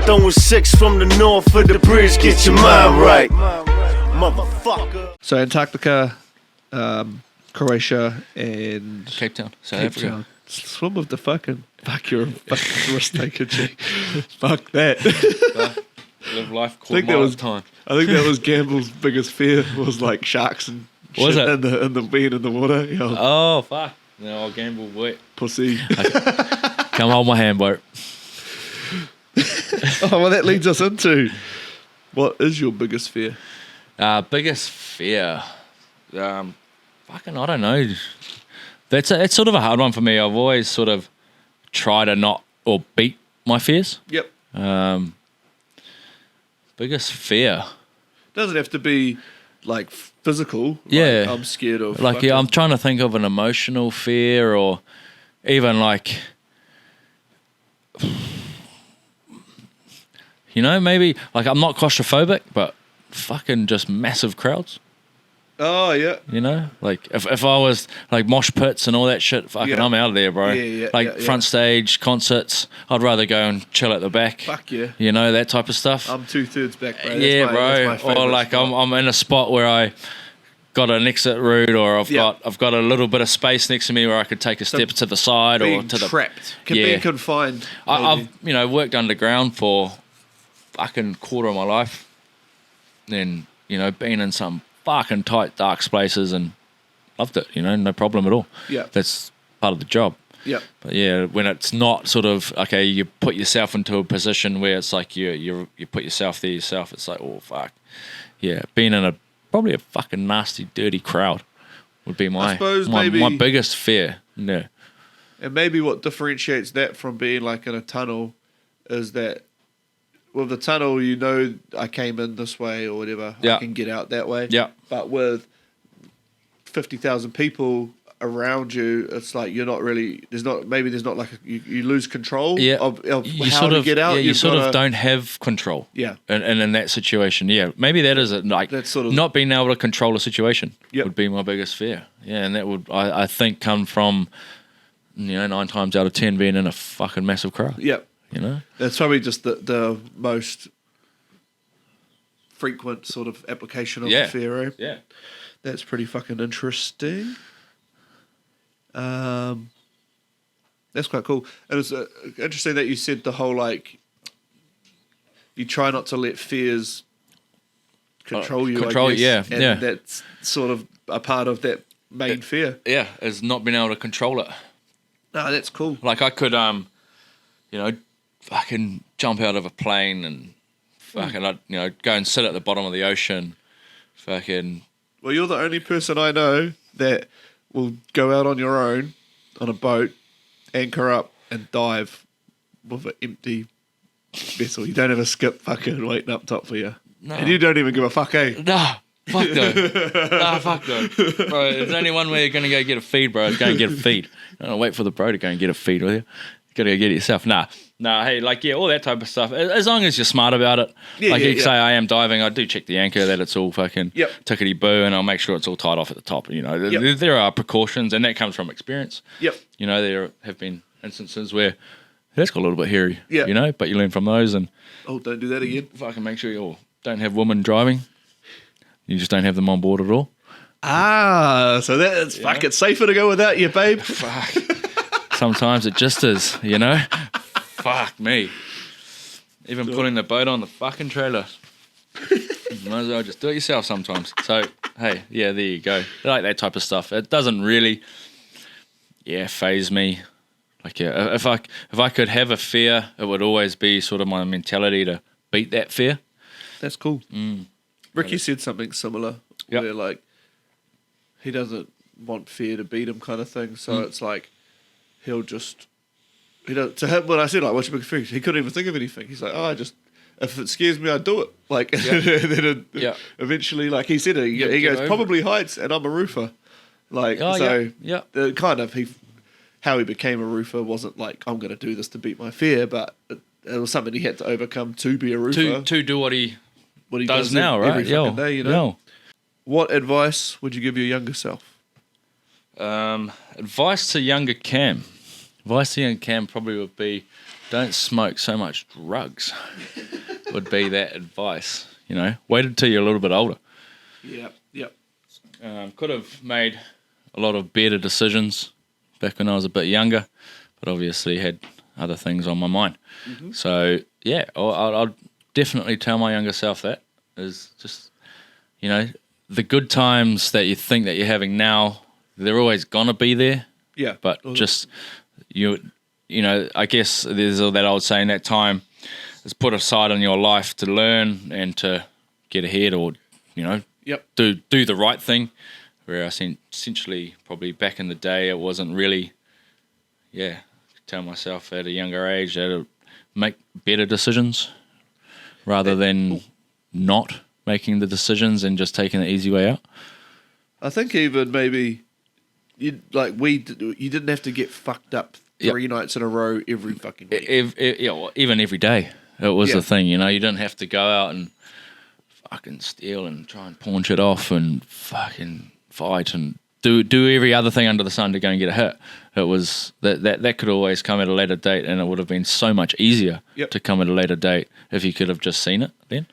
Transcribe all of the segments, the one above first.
Throwing six from the north of the bridge, get your mind right. Motherfucker. So Antarctica, Croatia, and Cape Town, South Cape Africa. Town. Swim with the fucking. Fuck, you're a fucking risk taker, G. Fuck that. Live life I think quarter mile at a that time. I think that was Gamble's biggest fear was like sharks and Was shit it? in the being in the water. Yo, Oh, fuck. No, I'll gamble wet. pussy. Come hold my hand, bro. Oh, well, that leads us into what is your biggest fear? Biggest fear. Fucking, I don't know. That's sort of a hard one for me. I've always sort of tried to not or beat my fears. Yep. Biggest fear. Doesn't have to be like physical. Like, Yeah. I'm scared of. Like, fucking, yeah, I'm trying to think of an emotional fear or even like, you know, maybe like I'm not claustrophobic, but fucking just massive crowds. Oh yeah. You know, like if I was like mosh pits and all that shit, fucking Yeah. I'm out of there, bro. Yeah, like front stage concerts, I'd rather go and chill at the back. Fuck yeah. You know, that type of stuff. I'm 2/3 back, bro. That's Yeah, my, bro. That's my Or favourite like spot. I'm in a spot where I got an exit route, or I've got a little bit of space next to me where I could take a step to the side or being to the trapped. Yeah. Being confined. I've worked underground for fucking quarter of my life, then been in some fucking tight dark spaces and loved it. No problem at all. Yeah. That's part of the job. Yeah. But yeah, when it's not sort of okay, you put yourself into a position where it's like you put yourself there yourself. It's like, oh fuck, yeah, being in probably a fucking nasty, dirty crowd would be my biggest fear. Yeah, And maybe what differentiates that from being like in a tunnel is that with the tunnel, I came in this way or whatever. Yeah. I can get out that way. Yeah. But with 50,000 people around you, it's like you're not really. There's not like you lose control. Yeah. Of you how sort to of get out. Yeah, you You've sort gotta- of don't have control. Yeah. And in that situation, yeah, maybe that is it. Like That's sort of- not being able to control a situation Yep. would be my biggest fear. Yeah, and that would I think come from 9 times out of 10 being in a fucking massive crowd. Yeah. That's probably just the most frequent sort of application of the fear. Eh? Yeah. That's pretty fucking interesting. That's quite cool. And it's interesting that you said the whole like you try not to let fears control you. Control, I guess, yeah, and yeah. that's sort of a part of that main fear. Yeah, is not being able to control it. No, that's cool. Like I could fucking jump out of a plane and fucking go and sit at the bottom of the ocean. Fucking Well, you're the only person I know that will go out on your own on a boat, anchor up, and dive with an empty vessel. You don't have a skip fucking waiting up top for you. No. And you don't even give a fuck, eh? Nah, fuck no. Nah, fuck no. Bro, there's only one way you're going to go get a feed, bro. Go and get a feed. Don't wait for the bro to go and get a feed, will you? You got to go get it yourself. Nah, hey, all that type of stuff. As long as you're smart about it. You say I am diving, I do check the anchor that it's all fucking tickety-boo, and I'll make sure it's all tied off at the top. There are precautions, and that comes from experience. Yep. There have been instances where that's got a little bit hairy, Yeah. but you learn from those and Oh, don't do that again. fucking make sure you don't have women driving. You just don't have them on board at all. Ah, so that's fuck. It's safer to go without you, babe. Fuck. Sometimes it just is, Fuck me. Even putting the boat on the fucking trailer. You might as well just do it yourself sometimes. So, hey, yeah, there you go. I like that type of stuff. It doesn't really, faze me. Like, if I could have a fear, it would always be sort of my mentality to beat that fear. That's cool. Ricky said something similar, where like he doesn't want fear to beat him, kind of thing. So it's like he'll just to him when I said like what's your big fear, he couldn't even think of anything. He's like, if it scares me, I do it. Like then eventually, like he said, he goes probably heights, and I'm a roofer. Like the kind of how he became a roofer wasn't like I'm going to do this to beat my fear, but it was something he had to overcome to be a roofer. To do what he does now, right? Every fucking day, What advice would you give your younger self? Advice to younger Cam. Advice to young Cam probably would be don't smoke so much drugs. Would be that advice. You know, wait until you're a little bit older. Yep. Could have made a lot of better decisions back when I was a bit younger, but obviously had other things on my mind. Mm-hmm. So yeah, I'll definitely tell my younger self that is just, you know, the good times that you think that you're having now, they're always gonna be there. Yeah. But just you know, I guess there's that old saying, that time is put aside in your life to learn and to get ahead, or you know, do the right thing. Where I essentially probably back in the day, it wasn't really, tell myself at a younger age that to make better decisions rather than not making the decisions and just taking the easy way out. I think even maybe you didn't have to get fucked up 3 nights in a row every fucking week. Even every day. It was the thing, you know. You didn't have to go out and fucking steal and try and pawn shit off and fucking fight and do every other thing under the sun to go and get a hit. It was that could always come at a later date, and it would have been so much easier to come at a later date if you could have just seen it then.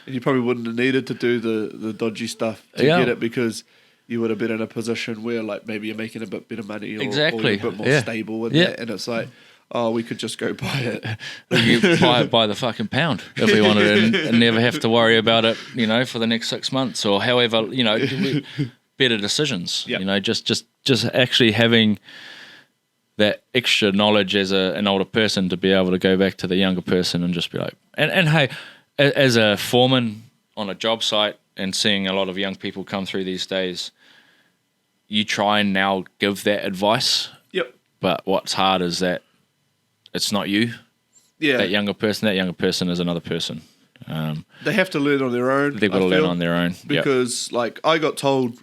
And you probably wouldn't have needed to do the dodgy stuff to get it, because you would have been in a position where like maybe you're making a bit better money, or you're a bit more stable and that, and it's like, oh, we could just go buy it. We could buy it by the fucking pound if we wanted and never have to worry about it, you know, for the next 6 months or however, you know, better decisions. You know, just actually having that extra knowledge as an older person to be able to go back to the younger person and just be like, and hey, as a foreman on a job site and seeing a lot of young people come through these days, you try and now give that advice. Yep. But what's hard is that it's not you. Yeah. That younger person is another person. They have to learn on their own. They've got to learn on their own. Because like I got told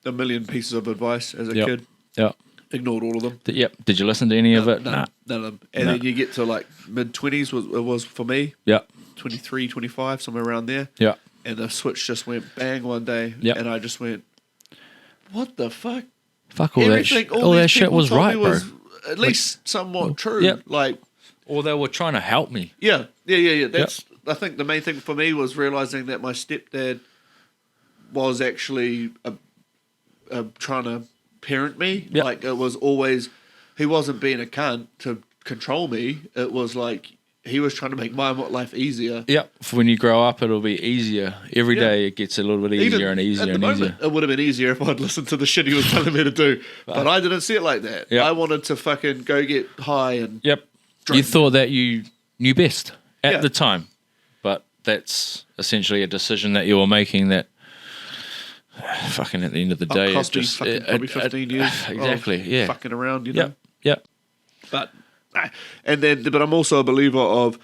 a million pieces of advice as a kid. Yep. Ignored all of them. Did you listen to any of it? None of them. And then you get to like mid-20s was for me. Yep. 23, 25, somewhere around there. Yeah. And the switch just went bang one day. Yeah. And I just went, what the fuck? Fuck all that shit. All that shit was right, bro. At least somewhat true. Yep. Like, or they were trying to help me. Yeah. That's I think the main thing for me was realizing that my stepdad was actually trying to parent me. Yep. Like it was always, he wasn't being a cunt to control me. It was like he was trying to make my life easier. Yep. When you grow up, it'll be easier. Every day it gets a little bit easier and easier and easier. It would have been easier if I'd listened to the shit he was telling me to do. But I didn't see it like that. Yep. I wanted to fucking go get high and drink. You thought that you knew best at the time. But that's essentially a decision that you were making that fucking at the end of the day cost me fucking probably 15 years. Exactly, fucking around, you know. Yep. But I'm also a believer of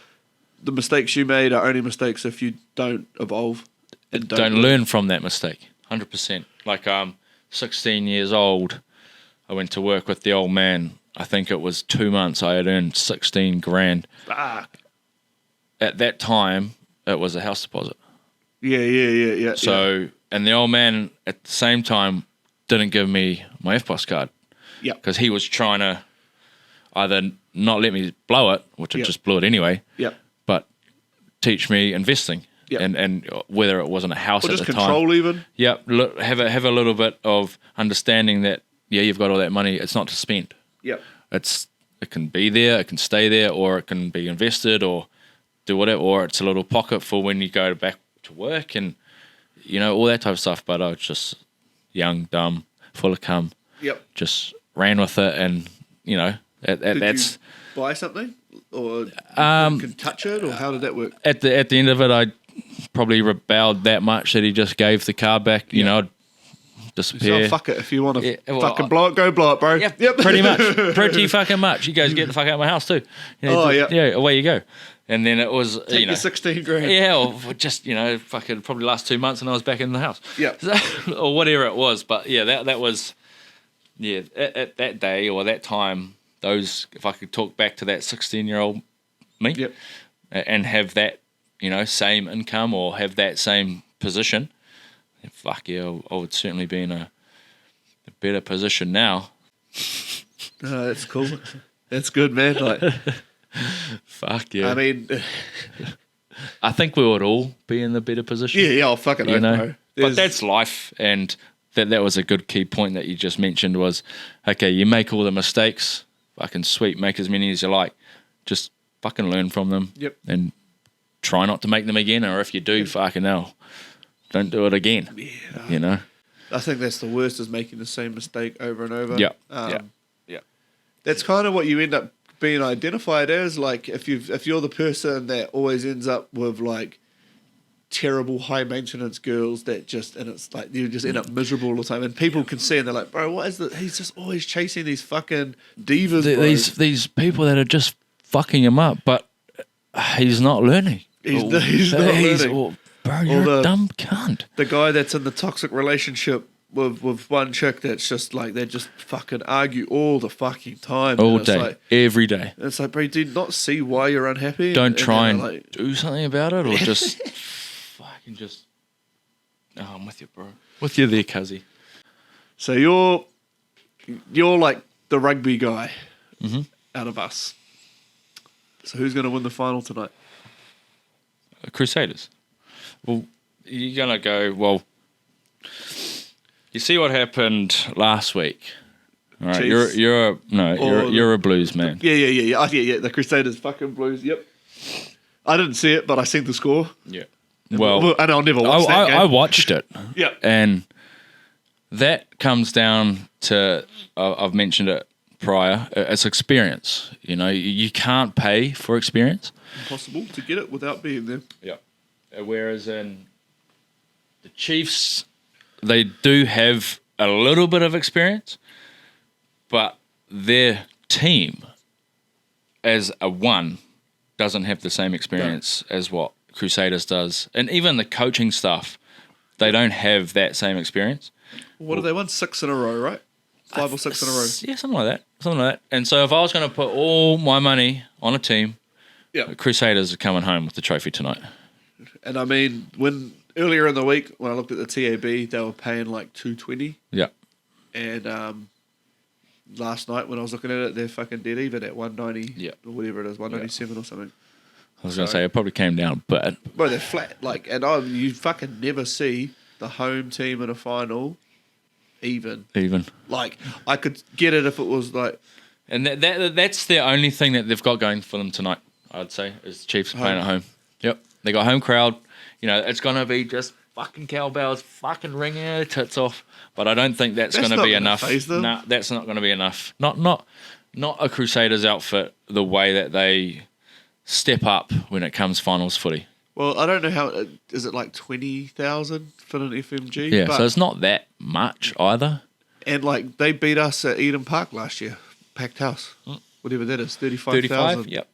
the mistakes you made are only mistakes if you don't evolve and don't learn from that mistake. 100%. Like 16 years old, I went to work with the old man. I think it was 2 months. I had earned 16 grand. Fuck. At that time, it was a house deposit. Yeah. So, and the old man at the same time didn't give me my FBOS card. Yeah. Because he was trying to either not let me blow it, which I just blew it anyway. Yeah. But teach me investing. Yeah. And whether it wasn't a house or at the time. Just control even. Yeah. Have a little bit of understanding that you've got all that money. It's not to spend. Yeah. It can be there, it can stay there, or it can be invested, or do whatever, or it's a little pocket for when you go back to work, and you know all that type of stuff. But I was just young, dumb, full of cum. Yep. Just ran with it, and you know that's. You buy something, or can touch it, or how did that work? At the end of it, I probably rebelled that much that he just gave the car back. You know. Disappear. So fuck it, if you want to fucking blow it, go blow it, bro. Yeah, yep. Pretty fucking much. You guys get the fuck out of my house too. You know, yeah, away you go. And then it was take your 16 grand. Yeah, or just fucking probably last 2 months, and I was back in the house. Yeah, or whatever it was. But yeah, that was at that day or that time. Those, if I could talk back to that 16-year-old me, and have that same income or have that same position. Fuck yeah, I would certainly be in a better position now. That's cool. That's good, man. Like, Fuck yeah. I mean, I think we would all be in the better position. yeah, I'll fucking You know, bro. but that's life, and that was a good key point that you just mentioned was, okay, you make all the mistakes, fucking sweet, make as many as you like, just fucking learn from them, Yep. and try not to make them again, or if you do, fucking hell, don't do it again. Yeah, You know. I think that's the worst, is making the same mistake over and over. Yeah. Yeah. That's kind of what you end up being identified as. Like if you're the person that always ends up with like terrible high maintenance girls that just, and it's like you just end up miserable all the time, and people can see and they're like, bro, what is that? He's just always chasing these fucking divas. These people that are just fucking him up, but he's not learning. He's not learning. Bro, you're a dumb cunt. The guy that's in the toxic relationship with one chick that's just like, they just fucking argue all the fucking time. All and day, like, every day. it's like, bro, do you not see why you're unhappy? Don't try and like, do something about it, or just fucking just. Oh, I'm with you, bro. With you there, cuzzy. so you're like the rugby guy out of us. So who's going to win the final tonight? Crusaders. Well, you're gonna go. Well, you see what happened last week. All right, Chiefs? you're a Blues man. Yeah. Oh, yeah. The Crusaders fucking Blues. Yep. I didn't see it, but I seen the score. Yeah. Well, and I'll never watch that game. I watched it. Yeah. And that comes down to, I've mentioned it prior, it's experience. You know, you can't pay for experience. Impossible to get it without being there. Yeah. Whereas in the Chiefs, they do have a little bit of experience, but their team as a one doesn't have the same experience as what Crusaders does. And even the coaching staff, they don't have that same experience. What have they won? 6 in a row, right? 5 or 6 in a row. Yeah, something like that. And so if I was going to put all my money on a team, Yeah. Crusaders are coming home with the trophy tonight. And I mean, when earlier in the week when I looked at the TAB, they were paying like $220, Yeah. and last night when I was looking at it, they're fucking dead even at 190, Yeah. or whatever it is, 197 or something. I was going to say it probably came down, but Bro, they're flat. Like, and you fucking never see the home team in a final even. Like, I could get it if it was like. And that's the only thing that they've got going for them tonight, I'd say, is the Chiefs playing at home. Yep. They got home crowd. You know, it's going to be just fucking cowbells, fucking ringing their tits off. But I don't think that's going to be enough. No, that's not going to be enough. Not a Crusaders outfit the way that they step up when it comes finals footy. Well, I don't know how. Is it like 20,000 for an FMG? Yeah, so it's not that much either. And like, they beat us at Eden Park last year. Packed house. Whatever that is, 35,000. 35, yep.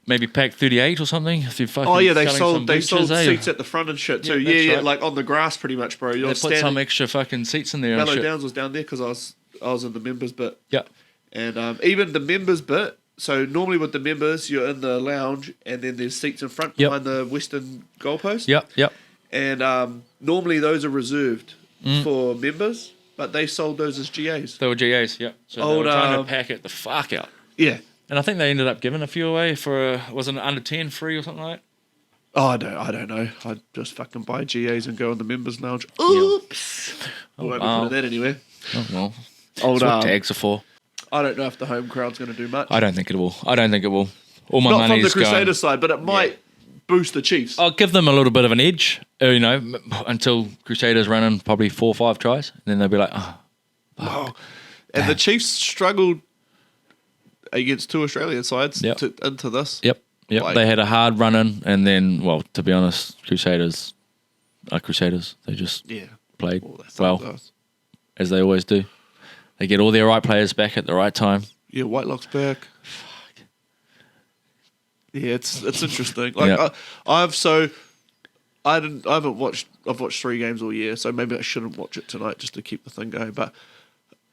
Maybe pack 38 or something. If you're fucking Oh yeah, they selling sold some seats at the front and shit too. Yeah, Yeah, that's right. like on the grass pretty much, bro. You're They put some extra fucking seats in there and Mellow shit. Downs was down there because I was in the members bit. Yeah. And even the members bit. So normally with the members, you're in the lounge, and then there's seats in front behind the western goalpost. Yep. And normally those are reserved for members, but they sold those as GAs. They were GAs, yeah. So they were trying to pack it the fuck out. Yeah. And I think they ended up giving a few away for was it an under 10 free or something like that? Oh, I don't know. I'd just fucking buy GAs and go in the members lounge. Oops. I won't be putting that anywhere. Oh well. Old, That's what tags are for. I don't know if the home crowd's going to do much. I don't think it will. All my Not from the money's Crusader going. side, but it might boost the Chiefs. I'll give them a little bit of an edge, you know, until Crusaders running probably 4 or 5 tries. And then they'll be like, Oh. And the Chiefs struggled against 2 Australian sides into this. Yep. Like, They had a hard run in, and then, well, to be honest, Crusaders are Crusaders. They just played well, as they always do. They get all their right players back at the right time. Yeah, Whitelock's back. Fuck. Yeah, it's interesting. Like I've watched 3 games all year, so maybe I shouldn't watch it tonight just to keep the thing going. But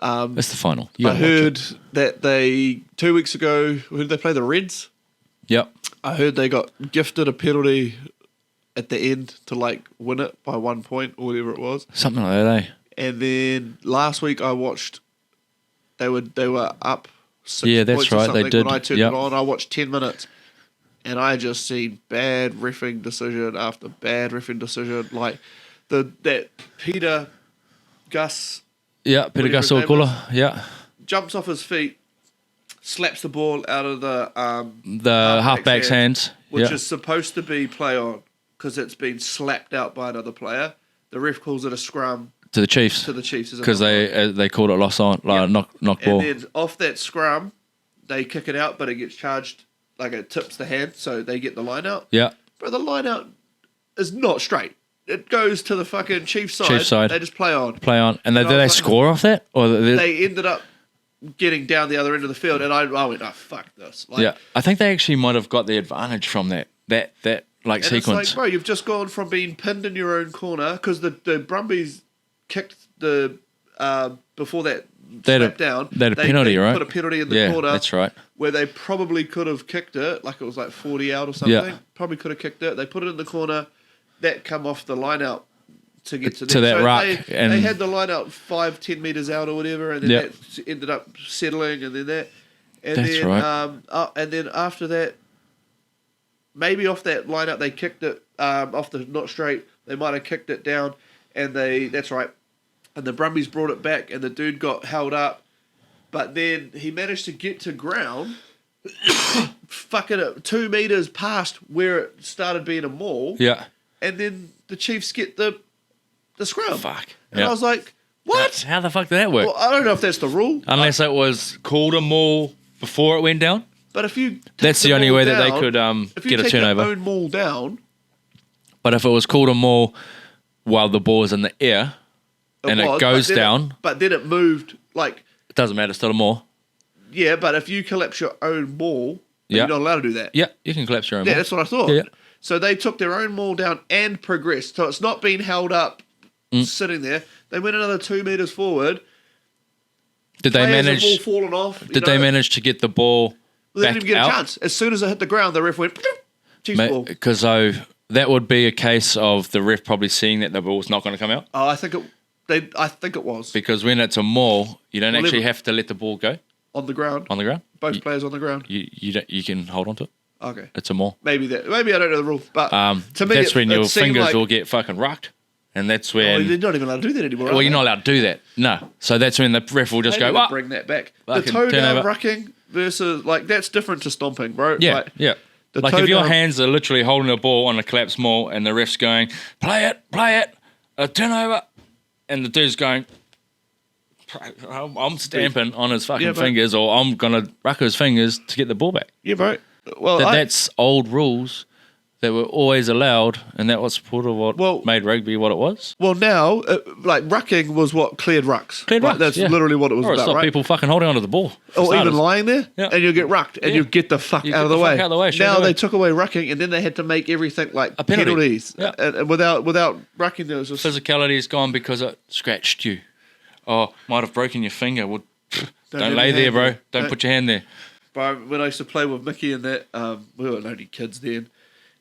it's the final. I heard that 2 weeks ago, who did they play? The Reds? Yep. I heard they got gifted a penalty at the end to like win it by 1 point or whatever it was. Something like that, eh? And then last week I watched they were up 6 Yeah, that's points or right, they something. did, When I turned yep. it on, I watched 10 minutes, and I just seen bad reffing decision after bad reffing decision. Like that Peter Gus Yeah, Peter whatever his name Gasol yeah. jumps off his feet, slaps the ball out of the Halfback's hands. which Yeah. is supposed to be play on because it's been slapped out by another player. The ref calls it a scrum To the Chiefs. to the Chiefs Because they called it loss on, like knock ball. and then off that scrum, they kick it out, but it gets charged like it tips the hand, so they get the line out. Yeah. But the line out is not straight. It goes to the fucking Chiefs side. Chiefs side. They just play on. Play on. And I did was they like- score off that? Or They ended up getting down the other end of the field, and I went, oh, fuck this. Like, yeah. I think they actually might have got the advantage from that like and sequence. it's like, bro, you've just gone from being pinned in your own corner because the Brumbies kicked the before that They had a- slap down. they had a penalty, right? Put a penalty in the Yeah, corner. that's right. Where they probably could have kicked it, like it was like 40 out or something. Yeah. Probably could have kicked it. They put it in the corner. That come off the line out to get to, To them. that ruck, They, and- they had the line out 5-10 meters out or whatever, and then Yeah. that ended up settling, and then that, and That's then right. and then after that, maybe off that line out they kicked it off the not straight. They might have kicked it down, and that's right. And the Brumbies brought it back, and the dude got held up, but then he managed to get to ground. Fucking 2 meters past where it started being a maul, Yeah. and then the Chiefs get the scrum. Fuck. And Yeah. I was like, what? How the fuck did that work? Well, I don't know if that's the rule, Unless it was called a maul before it went down. but if you That's take the only maul way that they down- could if you get a take turnover. your own maul down, But if it was called a maul while the ball is in the air and it was, goes but then down, but then it moved like it doesn't matter. It's still a maul. yeah. But if you collapse your own maul, Yeah. you're not allowed to do that. Yeah, you can collapse your own Yeah, maul. that's what I thought. Yeah. So they took their own maul down and progressed. So it's not being held up, Mm. sitting there. They went another 2 meters forward. Did they Players manage? have all fallen off. Did they manage to get the ball They back didn't even get out? a chance. As soon as it hit the ground, the ref went. Chiefs ball. Because that would be a case of the ref probably seeing that the ball's not going to come out. Oh, I think it was Because when it's a maul, you don't Well, actually never- have to let the ball go on the ground. on the ground. Both players on the ground. You can hold on to it. Okay, It's a maul. maybe I don't know the rule, but to me, That's when it your seemed fingers like, will get fucking rucked, and that's Oh, when. they're not even allowed to do that anymore. well, are you're they? not allowed to do that. No. So that's when the ref will just They go, need to "What?" bring that back. The Fucking toe down turnover. rucking versus like that's different to stomping, bro. Yeah, Like, yeah. the Like toe if your down- hands are literally holding the ball on a collapsed maul, and the ref's going, play it, a turnover," and the dude's going, I'm stamping on his fucking Yeah, but- fingers, or I'm gonna ruck his fingers to get the ball back. Yeah, bro. Well, That's old rules that were always allowed, and that was part of what Well- made rugby what it was. well now, like rucking was what cleared rucks. Cleared Right? rucks, That's yeah. literally what it was Or about, stop right? people fucking holding onto the ball. for Or starters. even lying there, Yeah. and you'll get rucked, and Yeah. you get the fuck You out get of the the way. fuck out of the way, straight Now away. they took away rucking, and then they had to make everything like A penalty. penalties. Yeah. And without rucking, there was just Physicality is gone because it scratched you. Oh, might have broken your finger. Well, don't have lay your there, hand bro. there. Don't put your hand there. But when I used to play with Mickey and that, we were only kids then,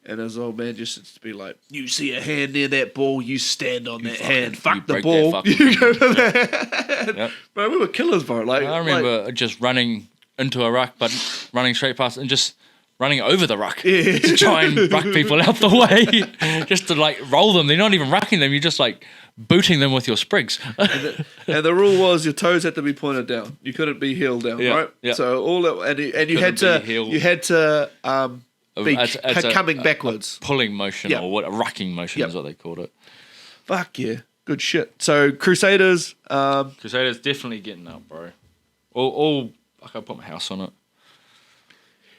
and his old man just used to be like, "You see a hand near that ball, you stand on that hand. you Fuck the break that ball. fucking You go for that." Yep. Bro, we were killers, bro. Like I remember just running into a ruck, but running straight past and just running over the ruck to try and ruck people out the way, just to like roll them. They're not even rucking them. You're just like booting them with your sprigs. and the rule was your toes had to be pointed down. You couldn't be heel down, Yeah, right? yeah. So all that, and you had Couldn't to be heel. you had to be It's a- coming backwards. Pulling motion, Yep. or what a rucking motion Yep. is what they called it. Fuck yeah, good shit. So Crusaders, Crusaders definitely getting up, bro. All like I put my house on it.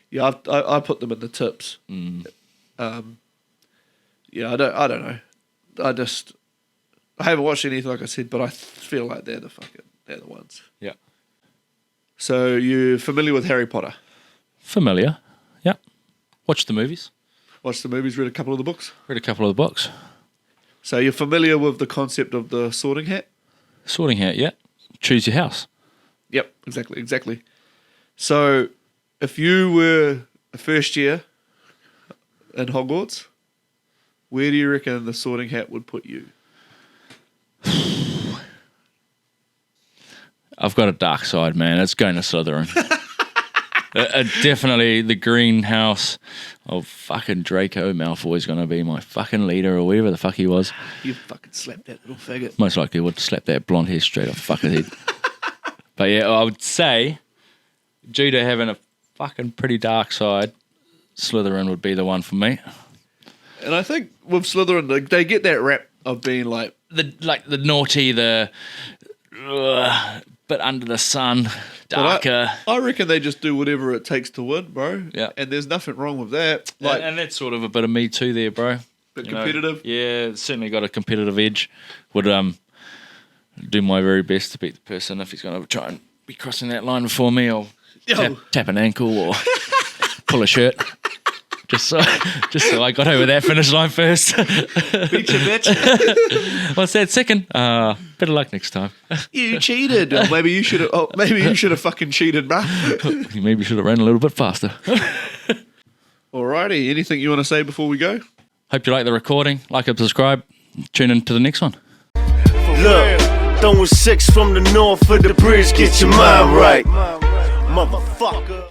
yeah, I put them in the tips. Yeah, I don't know. I haven't watched anything like I said, but I feel like they're the ones. Yeah. So you're familiar with Harry Potter? Familiar. Yeah. Watched the movies. Watched the movies, read a couple of the books. Read a couple of the books. So you're familiar with the concept of the Sorting Hat? Sorting Hat, yeah. Choose your house. Yep, exactly. So if you were a first year in Hogwarts, where do you reckon the Sorting Hat would put you? I've got a dark side, man. It's going to Slytherin. Definitely the greenhouse of fucking Draco Malfoy's going to be my fucking leader or whatever the fuck he was. You fucking slapped that little faggot. Most likely would slap that blonde hair straight off the fucking head. But yeah, I would say, due to having a fucking pretty dark side, Slytherin would be the one for me. And I think with Slytherin, they get that rap of being like the naughty, but under the sun, darker. I reckon they just do whatever it takes to win, bro. Yeah. And there's nothing wrong with that. Like, And that's sort of a bit of me too there, bro. Bit You know, competitive. yeah, certainly got a competitive edge. Would do my very best to beat the person. If he's going to try and be crossing that line before me, I'll tap an ankle or pull a shirt. Just so I got over that finish line first. Beat your bitch. What's that second? Better luck next time. You cheated. Or maybe you should have. Oh, maybe you should have fucking cheated, bro. You maybe should have ran a little bit faster. Alrighty. Anything you want to say before we go? Hope you like the recording. Like and subscribe. Tune in to the next one. Look, throwing 6 from the north of the bridge, get your mind right. Motherfucker.